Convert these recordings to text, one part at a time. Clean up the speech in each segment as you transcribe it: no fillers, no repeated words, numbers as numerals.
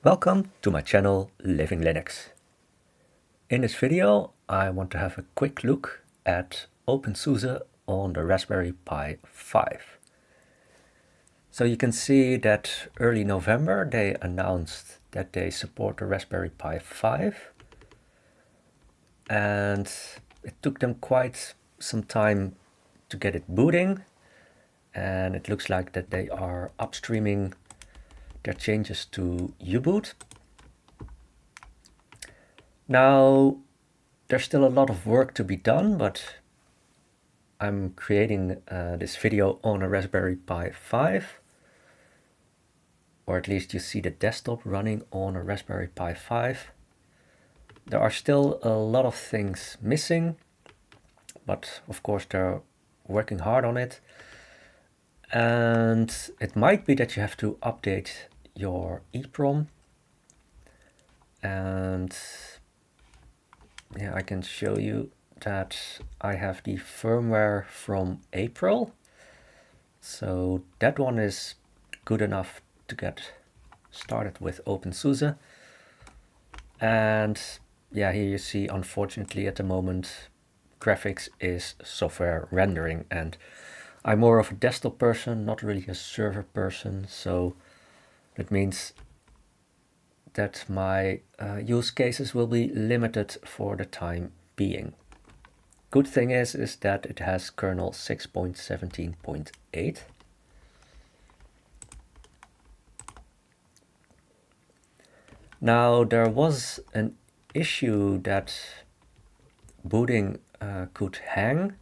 Welcome to my channel Living Linux. In this video I want to have a quick look at openSUSE on the Raspberry Pi 5. So you can see that early November they announced that they support the Raspberry Pi 5, and it took them quite some time to get it booting, and it looks like that they are upstreaming their changes to U-boot. Now, there's still a lot of work to be done, but I'm creating this video on a Raspberry Pi 5, or at least you see the desktop running on a Raspberry Pi 5. There are still a lot of things missing, but of course they're working hard on it. And it might be that you have to update your EEPROM. And yeah, I can show you that I have the firmware from April. So that one is good enough to get started with openSUSE. And yeah, here you see, unfortunately at the moment, graphics is software rendering, and I'm more of a desktop person, not really a server person, so that means that my use cases will be limited for the time being. Good thing is that it has kernel 6.17.8. Now there was an issue that booting could hang,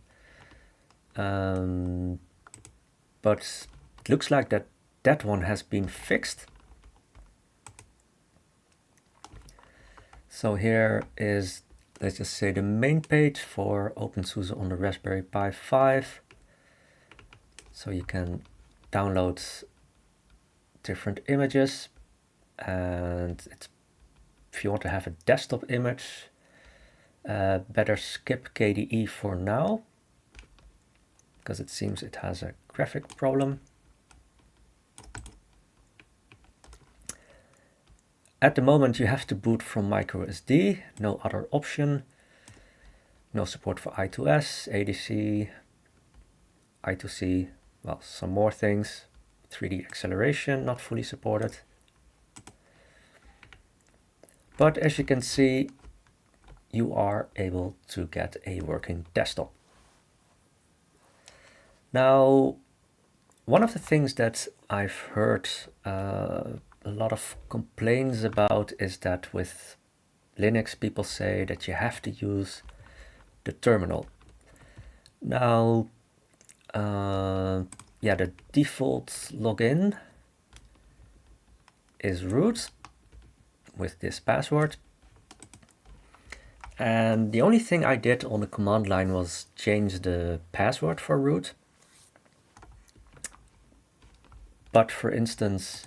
but it looks like that one has been fixed. So here is, let's just say, the main page for openSUSE on the Raspberry Pi 5. So you can download different images, and if you want to have a desktop image, better skip KDE for now, because it seems it has a graphic problem. At the moment you have to boot from microSD, no other option. No support for I2S, ADC, I2C, well, some more things. 3D acceleration not fully supported. But as you can see, you are able to get a working desktop. Now, one of the things that I've heard a lot of complaints about is that with Linux people say that you have to use the terminal. Now, yeah, the default login is root with this password. And the only thing I did on the command line was change the password for root. But for instance,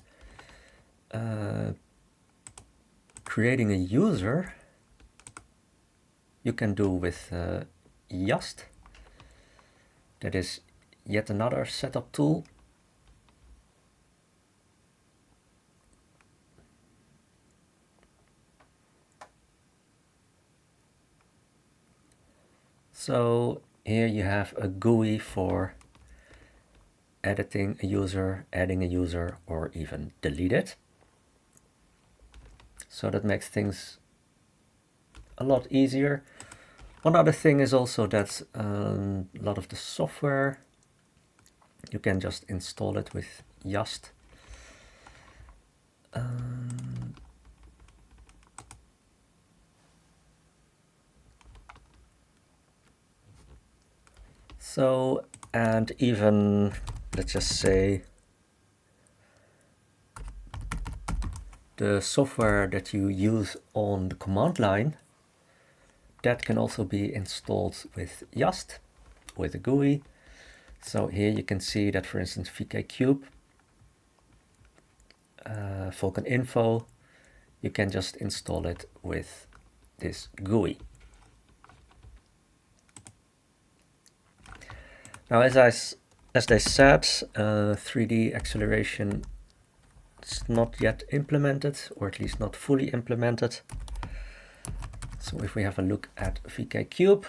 creating a user, you can do with YaST. That is yet another setup tool. So here you have a GUI for editing a user, adding a user, or even delete it. So that makes things a lot easier. One other thing is also that a lot of the software, you can just install it with YaST. So, and even, let's just say, the software that you use on the command line, that can also be installed with YaST, with a GUI. So here you can see that, for instance, vkCube, Vulkan Info, you can just install it with this GUI. Now, as they said, 3D acceleration It's not yet implemented, or at least not fully implemented. So if we have a look at vkCube,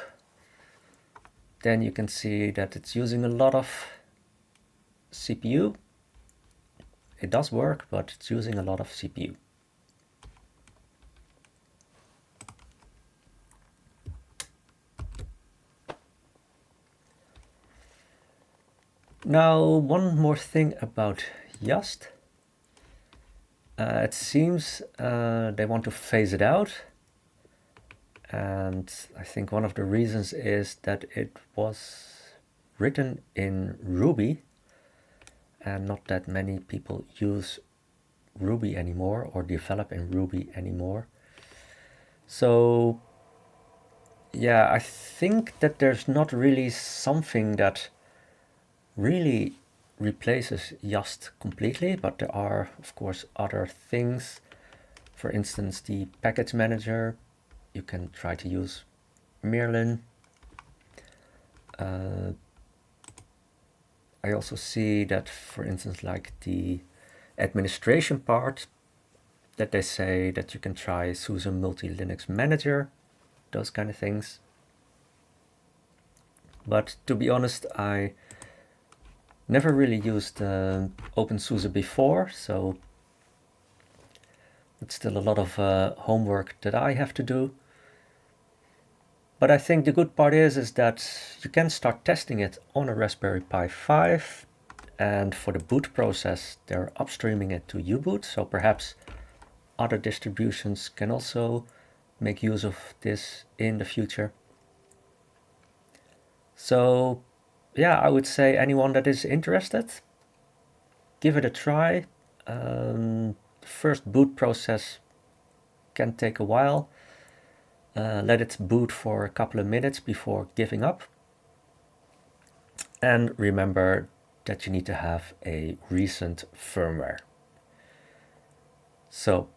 then you can see that it's using a lot of CPU. It does work, but it's using a lot of CPU. Now, one more thing about YaST. It seems they want to phase it out. And I think one of the reasons is that it was written in Ruby, and not that many people use Ruby anymore or develop in Ruby anymore. So yeah, I think that there's not really something that really replaces YaST completely, but there are of course other things. For instance, the package manager. You can try to use Merlin. I also see that, for instance, like the administration part, that they say that you can try SUSE Multi-Linux Manager, those kind of things. But to be honest, I never really used openSUSE before, so it's still a lot of homework that I have to do. But I think the good part is that you can start testing it on a Raspberry Pi 5, and for the boot process they're upstreaming it to U-boot, so perhaps other distributions can also make use of this in the future. So yeah, I would say anyone that is interested, give it a try. The first boot process can take a while. Let it boot for a couple of minutes before giving up. And remember that you need to have a recent firmware. So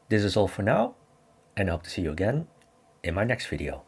this is all for now, and I hope to see you again in my next video.